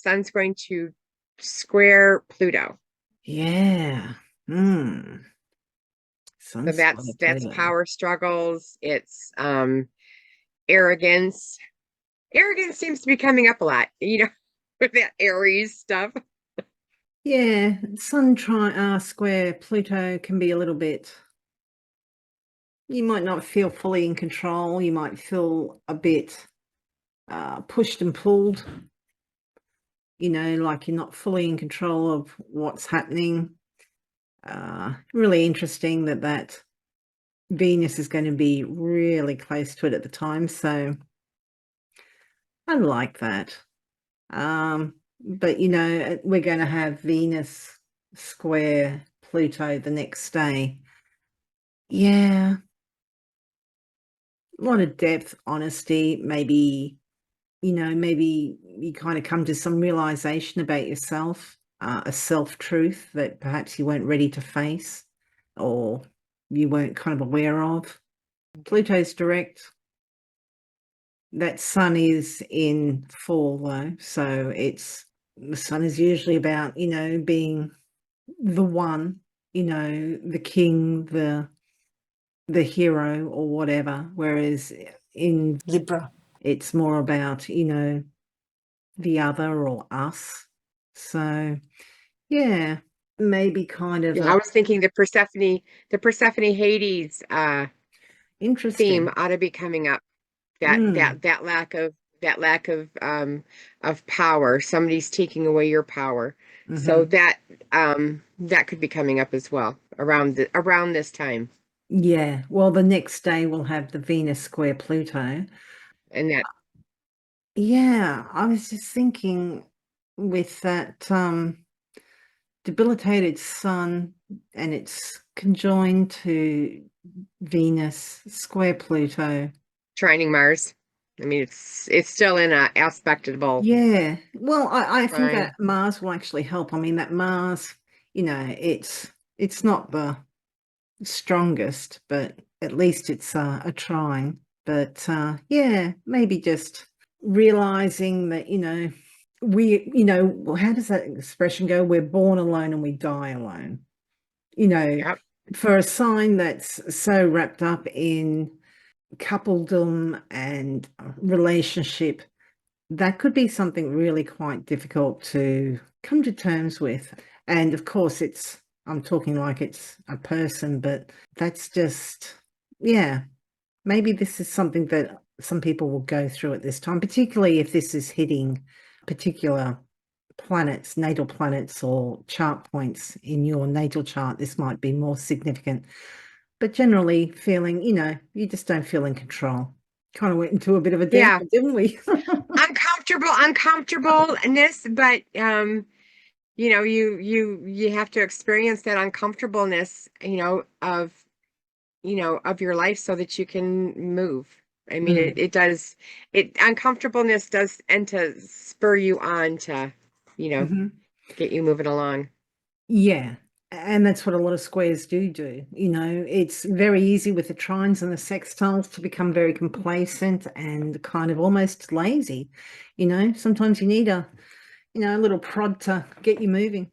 Sun's going to square Pluto. Yeah. Hmm. So Sun square that's Pluto. power struggles. It's arrogance. Arrogance seems to be coming up a lot, with that Aries stuff. Yeah, Sun square Pluto can be a little bit, you might not feel fully in control. You might feel a bit pushed and pulled, like you're not fully in control of what's happening. Really interesting that Venus is going to be really close to it at the time. So I like that. But we're going to have Venus square Pluto the next day. Yeah, a lot of depth, honesty, maybe you kind of come to some realization about yourself, a self-truth that perhaps you weren't ready to face or you weren't kind of aware of. Pluto's direct. That sun is in fall though, so the sun is usually about, being the one, the king, the hero or whatever, whereas in Libra it's more about, the other or us. So yeah, maybe kind of Yeah, I a was thinking the Persephone Hades theme interesting. ought to be coming up. That Mm, that that lack of that lack of power. Somebody's taking away your power. So hmm. that could be coming up as well around this time. Yeah, well, the next day we'll have the Venus square Pluto. And that Yeah, I was just thinking with that debilitated sun and it's conjoined to Venus square Pluto. trining Mars. I mean, it's still in a aspectable Yeah, well, I think that trine. Mars will actually help. I mean, that Mars, it's not the strongest, but at least it's a trying. But yeah, maybe just realizing that, how does that expression go? We're born alone and we die alone. You know, Yep. for a sign that's so wrapped up in coupledom and relationship, that could be something really quite difficult to come to terms with. And of course, I'm talking like it's a person, but that's just, yeah, maybe this is something that some people will go through at this time, particularly if this is hitting particular planets, natal planets, or chart points in your natal chart. This might be more significant, but generally feeling, you just don't feel in control. Kind of went into a bit of a downer, Yeah. didn't we? Uncomfortableness, but you have to experience that uncomfortableness, of your life so that you can move. I mean, Mm, it does, it uncomfortableness does tend to spur you on to, you know, mhm. get you moving along. Yeah. And that's what a lot of squares do. It's very easy with the trines and the sextiles to become very complacent and kind of almost lazy. Sometimes you need a little prod to get you moving.